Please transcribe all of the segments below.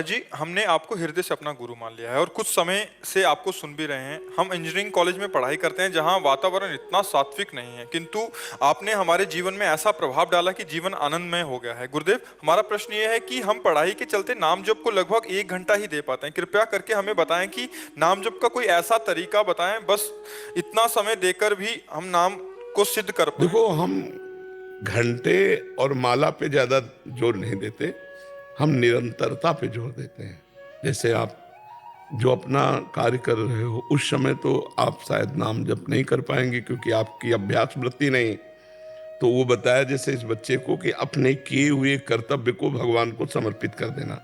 जी, हमने आपको हृदय से अपना गुरु मान लिया है और कुछ समय से आपको सुन भी रहे हैं। हम इंजीनियरिंग कॉलेज में पढ़ाई करते हैं जहां वातावरण इतना सात्विक नहीं है, किंतु आपने हमारे जीवन में ऐसा प्रभाव डाला कि जीवन आनंदमय हो गया है। गुरुदेव, हमारा प्रश्न ये है कि हम पढ़ाई के चलते नाम जप को लगभग 1 घंटा ही दे पाते हैं। कृपया करके हमें बताएं कि नाम जप का कोई ऐसा तरीका बताएं, बस इतना समय देकर भी हम नाम को सिद्ध कर पाए। देखो, हम घंटे और माला पे ज्यादा जोर नहीं देते, हम निरंतरता पे जोर देते हैं। जैसे आप जो अपना कार्य कर रहे हो उस समय तो आप शायद नाम जप नहीं कर पाएंगे क्योंकि आपकी अभ्यास वृत्ति नहीं। तो वो बताया जैसे इस बच्चे को कि अपने किए हुए कर्तव्य को भगवान को समर्पित कर देना।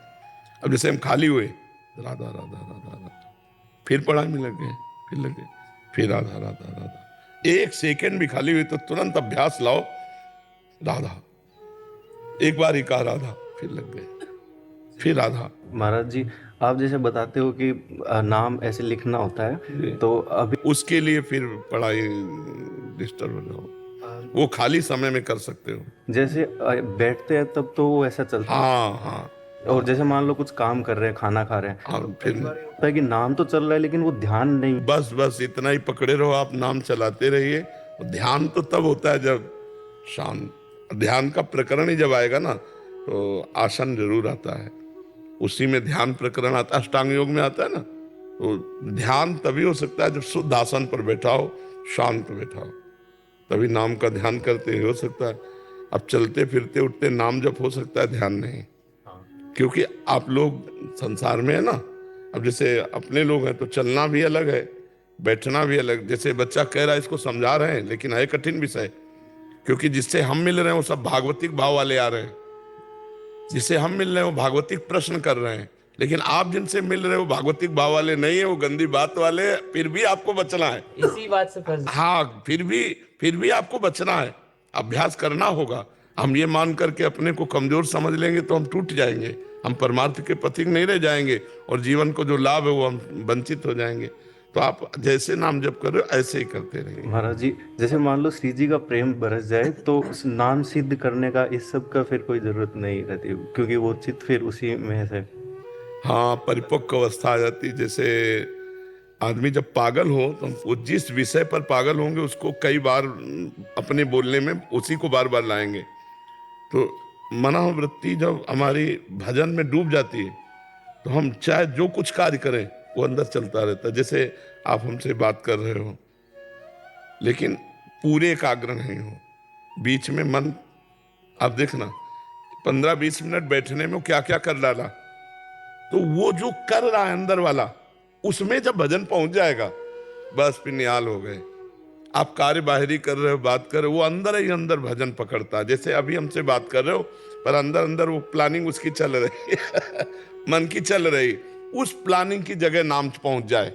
अब जैसे हम खाली हुए, राधा राधा राधा राधा, फिर पढ़ाई में लग गए, फिर लग गए, फिर राधा राधा राधा। एक सेकंड भी खाली हुई तो तुरंत अभ्यास लाओ, राधा। एक बार ही कहा राधा, फिर लग गए, फिर राधा। महाराज जी, आप जैसे बताते हो कि नाम ऐसे लिखना होता है, तो अभी उसके लिए फिर पढ़ाई डिस्टर्ब ना हो, वो खाली समय में कर सकते हो। जैसे बैठते हैं तब तो वो ऐसा चलता है। हाँ हाँ और जैसे मान लो कुछ काम कर रहे हैं, खाना खा रहे हैं, हाँ, तो फिर कई बार ये होता है कि नाम तो चल रहा है लेकिन वो ध्यान नहीं। बस बस इतना ही पकड़े रहो, आप नाम चलाते रहिए। ध्यान तो तब होता है जब शांत, ध्यान का प्रकरण ही जब आएगा ना तो आसन जरूर आता है, उसी में ध्यान प्रकरण आता है, अष्टांग योग में आता है ना। तो ध्यान तभी हो सकता है जब शुद्ध आसन पर बैठा हो, शांत बैठा हो, तभी नाम का ध्यान करते ही हो सकता है। अब चलते फिरते उठते नाम जब हो सकता है, ध्यान नहीं, क्योंकि आप लोग संसार में है ना। अब जैसे अपने लोग हैं तो चलना भी अलग है, बैठना भी अलग। जैसे बच्चा कह रहा है, इसको समझा रहे हैं लेकिन है कठिन विषय, क्योंकि जिससे हम मिल रहे हैं वो सब भागवतिक भाव वाले आ रहे हैं। जिससे हम मिल रहे हैं वो भागवतिक प्रश्न कर रहे हैं, लेकिन आप जिनसे मिल रहे हो भागवतिक भाव वाले नहीं है, वो गंदी बात वाले हैं। फिर भी आपको बचना है, इसी बात से फंस हाँ फिर भी आपको बचना है, अभ्यास करना होगा। हम ये मान करके अपने को कमजोर समझ लेंगे तो हम टूट जाएंगे, हम परमार्थ के पथिक नहीं रह जाएंगे और जीवन को जो लाभ है वो हम वंचित हो जाएंगे। तो आप जैसे नाम जप कर रहे हो ऐसे ही करते रहिए। महाराज जी, जैसे मान लो श्री जी का प्रेम बरस जाए तो उस नाम सिद्ध करने का इस सब का फिर कोई जरूरत नहीं रहती, क्योंकि वो चित्त फिर उसी में है। हाँ, परिपक्व अवस्था आ जाती। जैसे आदमी जब पागल हो तो वो जिस विषय पर पागल होंगे उसको कई बार अपने बोलने में उसी को बार बार लाएंगे। तो मनोवृत्ति जब हमारी भजन में डूब जाती है तो हम चाहे जो कुछ कार्य करें वो अंदर चलता रहता है। जैसे आप हमसे बात कर रहे हो लेकिन पूरे एकाग्र नहीं हो, बीच में मन, आप देखना 15-20 मिनट बैठने में क्या क्या कर डाला, तो वो जो कर रहा है अंदर वाला, उसमें जब भजन पहुंच जाएगा बस फिर निहाल हो गए। आप कार्य बाहरी कर रहे हो, बात कर रहे हो, वो अंदर ही अंदर भजन पकड़ता है। जैसे अभी हमसे बात कर रहे हो पर अंदर अंदर वो प्लानिंग उसकी चल रही है मन की चल रही, उस प्लानिंग की जगह नाम पहुंच जाए,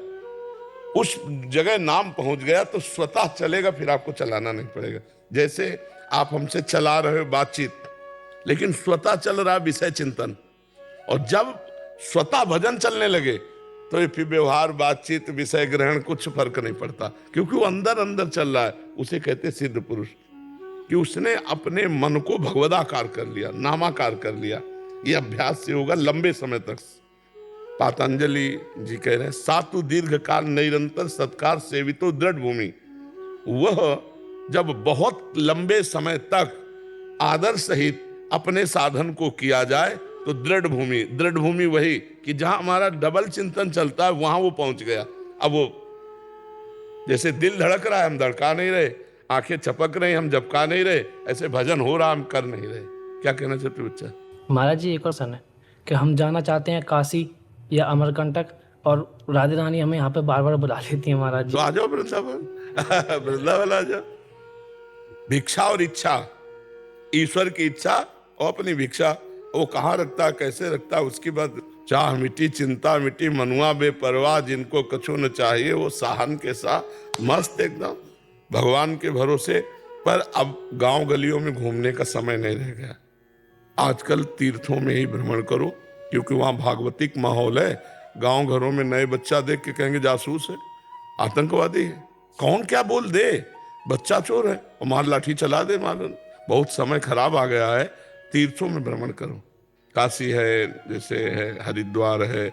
उस जगह नाम पहुंच गया तो स्वतः चलेगा, फिर आपको चलाना नहीं पड़ेगा। जैसे आप हमसे चला रहे हो बातचीत, लेकिन स्वतः चल रहा है विषय चिंतन, और जब स्वतः भजन चलने लगे तो ये फिर व्यवहार, बातचीत, विषय ग्रहण कुछ फर्क नहीं पड़ता, क्योंकि वो अंदर अंदर चल रहा है। उसे कहते सिद्ध पुरुष, कि उसने अपने मन को भगवदाकार कर लिया, नामाकार कर लिया। ये अभ्यास से होगा लंबे समय तक। पातंजलि जी कह रहे हैं, सातु दीर्घ काल निरंतर सत्कार सेवितो दृढ़ भूमि। वह जब बहुत लंबे समय तक आदर सहित अपने साधन को किया जाए तो दृढ़ भूमि, दृढ़ भूमि वही कि जहां हमारा डबल चिंतन चलता है वहां वो पहुंच गया। अब वो जैसे दिल धड़क रहा है हम धड़का नहीं रहे, आंखें चपक रही हम झपका नहीं रहे, ऐसे भजन हो रहा हम कर नहीं रहे। क्या कहना चाहते बच्चा? महाराज जी, एक और प्रश्न है कि हम जाना चाहते हैं काशी या अमरकंटक, और राधे रानी हमें यहाँ पे बार बार बुला लेती है महाराज तो जी। आ जाओ वृंदावन वृंदावन आ जाओ। भिक्षा और इच्छा, ईश्वर की इच्छा और अपनी भिक्षा, वो कहाँ रखता है, कैसे रखता है, उसकी बात। चाह मिटी चिंता मिटी, मनुआ बेपरवाह, जिनको कछु न चाहिए वो साहन के साथ मस्त एकदम भगवान के भरोसे। पर अब गांव गलियों में घूमने का समय नहीं रह गया। आजकल तीर्थों में ही भ्रमण करो, क्योंकि वहां भागवतिक माहौल है। गांव घरों में नए बच्चा देख के कहेंगे जासूस है, आतंकवादी है, कौन क्या बोल दे, बच्चा चोर है और मार लाठी चला दे मालूम। बहुत समय खराब आ गया है, तीर्थों में भ्रमण करो। काशी है, जैसे है हरिद्वार है,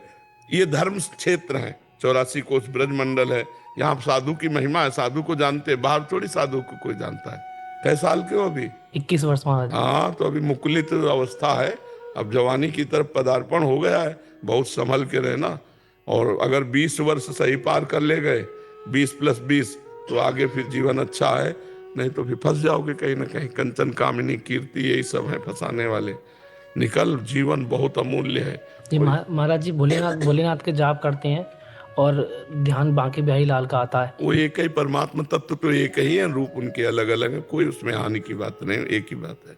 ये धर्म क्षेत्र हैं। 84 कोस ब्रज मंडल है, यहाँ साधु की महिमा है, साधु को जानते हैं, बाहर थोड़ी साधु को कोई जानता है। कै साल के हो अभी? 21 वर्ष महाराज। हाँ, तो अभी मुकुलित अवस्था है, अब जवानी की तरफ पदार्पण हो गया है। बहुत संभल के रहना, और अगर 20 वर्ष सही पार कर ले गए, 20 + 20, तो आगे फिर जीवन अच्छा है, नहीं तो फिर फंस जाओगे कहीं ना कहीं। कंचन कामिनी कीर्ति यही सब है फंसाने वाले। निकल, जीवन बहुत अमूल्य है। जी महाराज जी, भोलेनाथ के जाप करते हैं और ध्यान बांके बिहारी लाल का आता है। वो एक ही परमात्मा तत्व तो एक ही है, रूप उनके अलग अलग है, कोई उसमें हानि की बात नहीं, एक ही बात है।